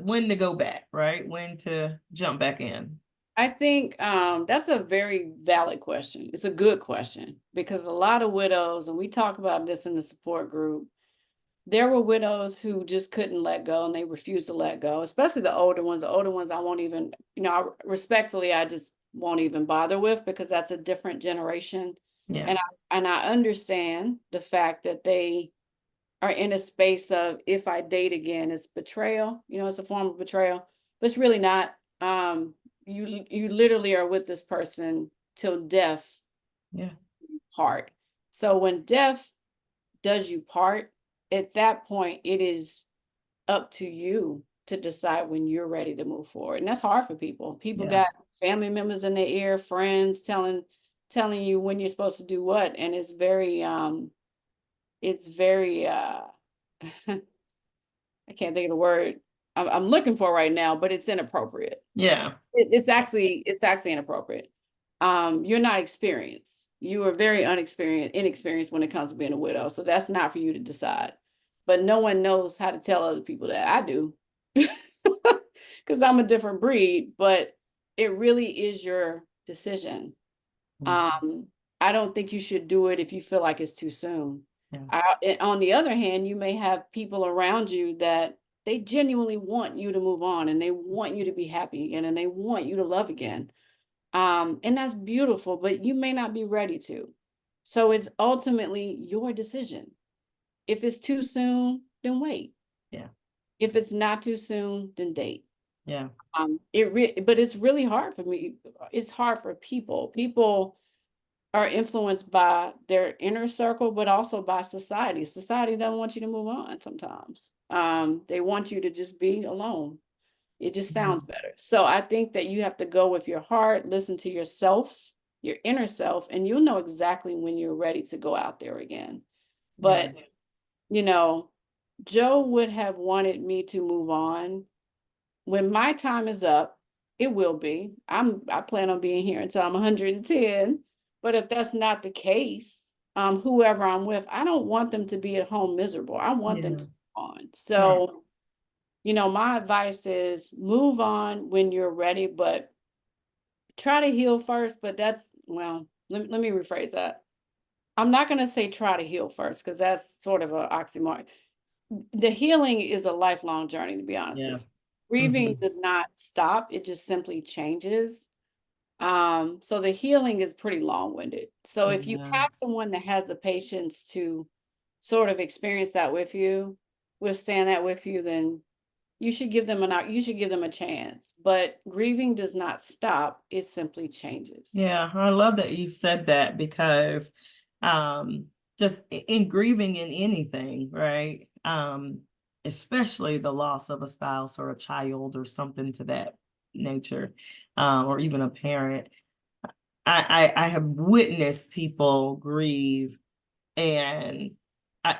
When to go back, right? When to jump back in? I think that's a very valid question. It's a good question because a lot of widows, and we talk about this in the support group, there were widows who just couldn't let go and they refused to let go, especially the older ones. The older ones I won't even, respectfully, I just won't even bother with because that's a different generation. Yeah. And I understand the fact that they are in a space of if I date again, it's betrayal. It's a form of betrayal, but it's really not. You literally are with this person till death Yeah. part. So when death does you part, at that point it is up to you to decide when you're ready to move forward. And that's hard for people. People Yeah. got family members in their ear, friends telling you when you're supposed to do what. And it's very I can't think of the word I'm looking for right now, but it's inappropriate. Yeah. It's actually inappropriate. You're not experienced. You are very inexperienced when it comes to being a widow. So that's not for you to decide. But no one knows how to tell other people that. I do. Because I'm a different breed, but it really is your decision. Mhm. Um, I don't think you should do it if you feel like it's too soon. Yeah. On the other hand, you may have people around you that they genuinely want you to move on and they want you to be happy again and they want you to love again. And that's beautiful, but you may not be ready to. So it's ultimately your decision. If it's too soon, then wait. Yeah. If it's not too soon, then date. Yeah. But it's really hard for me. It's hard for people. People are influenced by their inner circle, but also by society. Society doesn't want you to move on sometimes. They want you to just be alone. It just sounds Mhm. better. So I think that you have to go with your heart, listen to yourself, your inner self, and you'll know exactly when you're ready to go out there again. Yeah. But, you know, Joe would have wanted me to move on. When my time is up, it will be. I plan on being here until I'm 110. But if that's not the case, whoever I'm with, I don't want them to be at home miserable. I want them to Yeah. move on. Right. So, my advice is move on when you're ready, but try to heal first. But let me rephrase that. I'm not going to say try to heal first because that's sort of an oxymoron. The healing is a lifelong journey, to be honest Yeah. with you. Grieving Mhm. does not stop, it just simply changes. So the healing is pretty long-winded. So if you Yeah. have someone that has the patience to sort of experience that with you, withstand that with you, then you should give them a chance. But grieving does not stop, it simply changes. Yeah, I love that you said that because um just in grieving in anything, right? Especially the loss of a spouse or a child or something to that nature, or even a parent. I have witnessed people grieve, and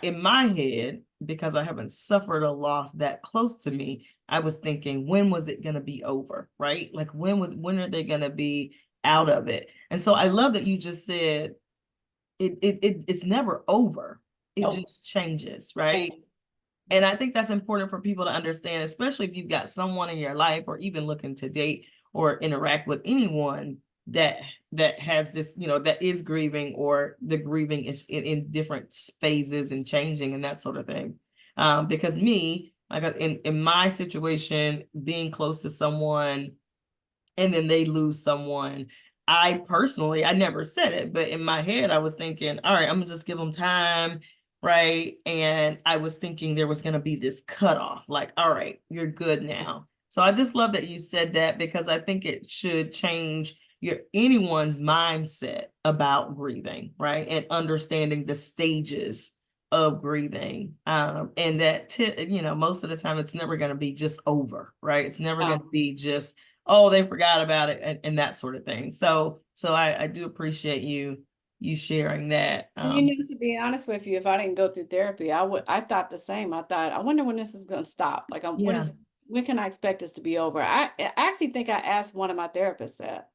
in my head, because I haven't suffered a loss that close to me, I was thinking, when was it going to be over, right? Like when are they going to be out of it? And so I love that you just said it's never over. It Nope. just changes, right? And I think that's important for people to understand, especially if you've got someone in your life or even looking to date or interact with anyone that has this, that is grieving, or the grieving is in different phases and changing and that sort of thing. Because me, like in my situation, being close to someone and then they lose someone, I personally, I never said it, but in my head, I was thinking, all right, I'm gonna just give them time, right? And I was thinking there was gonna be this cutoff, like, all right, you're good now. So I just love that you said that, because I think it should change anyone's mindset about grieving, right? And understanding the stages of grieving. And that, most of the time it's never going to be just over, right? It's never going to be just, oh, they forgot about it, and that sort of thing. So I do appreciate you sharing that. To be honest with you, if I didn't go through therapy, I thought the same. I thought, I wonder when this is going to stop. Like, Yeah. when can I expect this to be over? I actually think I asked one of my therapists that.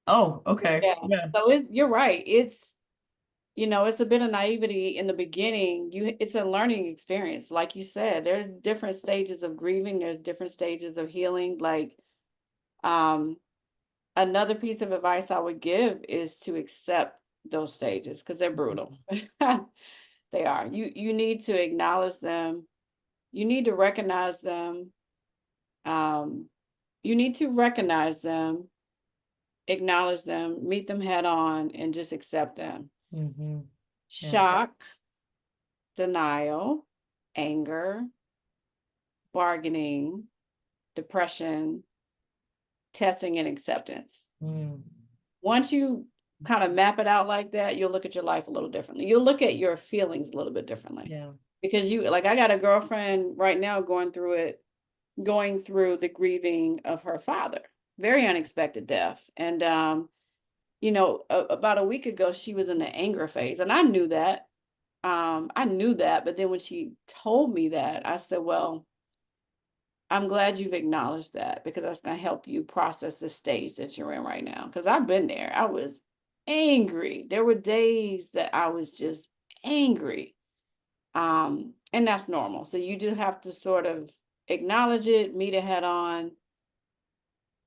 Oh, okay. Yeah. Yeah. So you're right. It's a bit of naivety in the beginning. It's a learning experience. Like you said, there's different stages of grieving. There's different stages of healing. Like, um, another piece of advice I would give is to accept those stages, because they're brutal. They are. You need to acknowledge them. You need to recognize them. Um, you need to recognize them, acknowledge them, meet them head on, and just accept them. Mm-hmm. Yeah. Shock, denial, anger, bargaining, depression, testing, and acceptance. Mm. Once you kind of map it out like that, you'll look at your life a little differently. You'll look at your feelings a little bit differently. Yeah. Because I got a girlfriend right now going through the grieving of her father, very unexpected death. And, about a week ago, she was in the anger phase, and I knew that. But then when she told me that, I said, well, I'm glad you've acknowledged that, because that's going to help you process the stage that you're in right now. Because I've been there. I was angry. There were days that I was just angry. And that's normal. So you just have to sort of acknowledge it, meet it head on,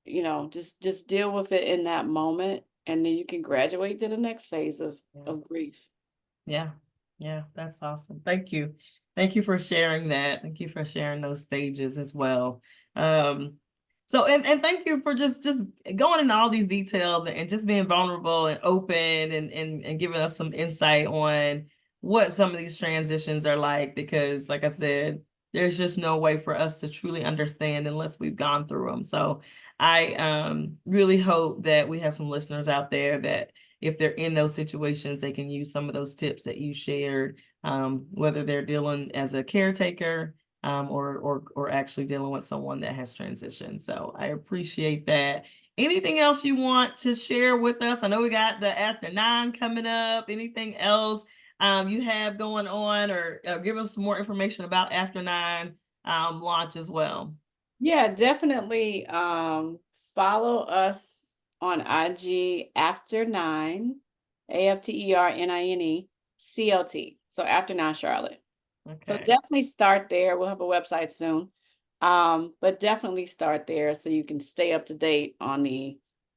just deal with it in that moment. And then you can graduate to the next phase Yeah. of grief. Yeah. Yeah. That's awesome. Thank you. Thank you for sharing that. Thank you for sharing those stages as well. Um, and thank you for just going into all these details and just being vulnerable and open, and giving us some insight on what some of these transitions are like, because like I said, there's just no way for us to truly understand unless we've gone through them. So I really hope that we have some listeners out there that, if they're in those situations, they can use some of those tips that you shared, whether they're dealing as a caretaker, or actually dealing with someone that has transitioned. So I appreciate that. Anything else you want to share with us? I know we got the After 9 coming up. Anything else you have going on, or give us some more information about After 9 launch as well? Yeah, definitely follow us on IG after 9, AFTERNINE CLT. So After 9 Charlotte. So Okay. definitely start there. We'll have a website soon. But definitely start there so you can stay up to date on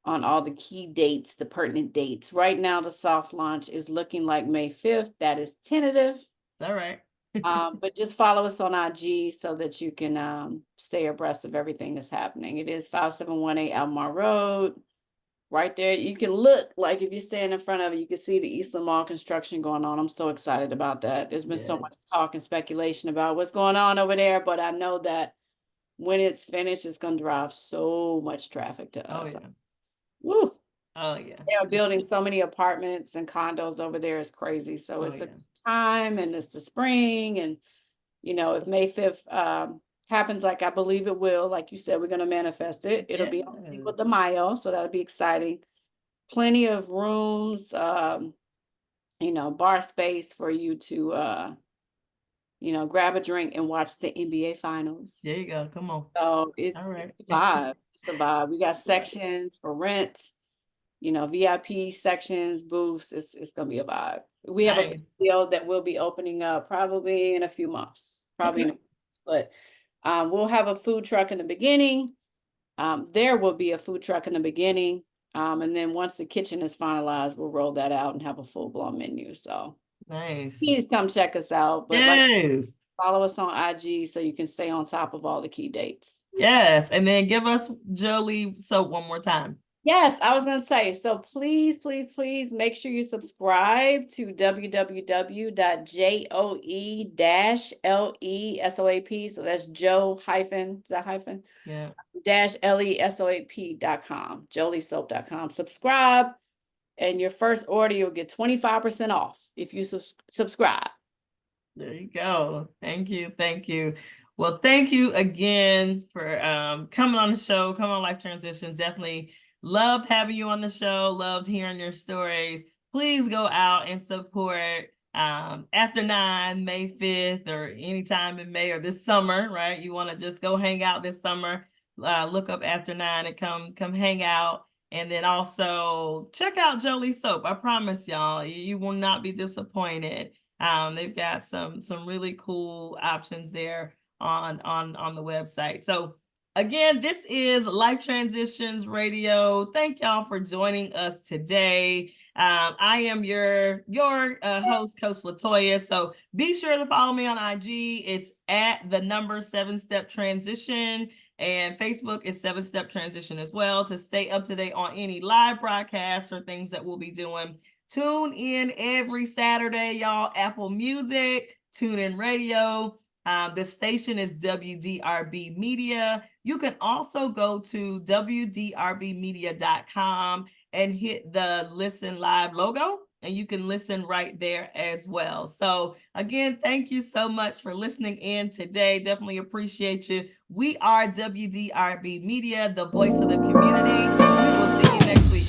all the key dates, the pertinent dates. Right now, the soft launch is looking like May 5th. That is tentative. All right. But just follow us on IG so that you can stay abreast of everything that's happening. It is 5718 Albemarle Road. Right there, you can look, like if you stand in front of it, you can see the Eastland Mall construction going on. I'm so excited about that. There's been so Yeah. much talk and speculation about what's going on over there, but I know that when it's finished, it's going to drive so much traffic to Oh us. yeah. Woo! Oh yeah. They are building so many apartments and condos over there. It's crazy. So Oh it's a yeah. time, and it's the spring, and if May 5th happens like I believe it will, like you said, we're going to manifest it. It'll be on Yeah. Cinco de Mayo, so that'll be exciting. plenty of rooms, bar space for you to, grab a drink and watch the NBA finals. There you go. Come on. So it's All right. a vibe. It's a vibe. We got sections for rent, VIP sections, booths. It's gonna be a vibe. We have a Nice. patio that will be opening up probably in a few months. Okay. But we'll have a food truck in the beginning. There will be a food truck in the beginning. And then once the kitchen is finalized, we'll roll that out and have a full-blown menu. So Nice. please come check us out. But Yes. follow us on IG so you can stay on top of all the key dates. Yes. And then give us Jolie soap one more time. Yes, I was going to say, so please, please, please make sure you subscribe to www.joe-lesoap. So that's Joe hyphen, is that hyphen? Yeah. -lesoap.com, joliesoap.com. Subscribe, and your first order, you'll get 25% off if you subscribe. There you go. Thank you. Thank you. Well, thank you again for coming on the show, coming on Life Transitions. Definitely loved having you on the show. Loved hearing your stories. Please go out and support After 9, May 5th, or anytime in May or this summer, right? You want to just go hang out this summer. Look up After 9 and come hang out. And then also check out Jolie Soap. I promise y'all, you will not be disappointed. They've got some really cool options there on the website. So again, this is Life Transitions Radio. Thank y'all for joining us today. I am your host, Coach Latoya. So be sure to follow me on IG. It's at the number 7-Step Transition. And Facebook is 7-Step Transition as well, to stay up to date on any live broadcasts or things that we'll be doing. Tune in every Saturday, y'all. Apple Music, TuneIn Radio. The station is WDRB Media. You can also go to WDRBmedia.com and hit the Listen Live logo, and you can listen right there as well. So again, thank you so much for listening in today. Definitely appreciate you. We are WDRB Media, the voice of the community. We will see you next week.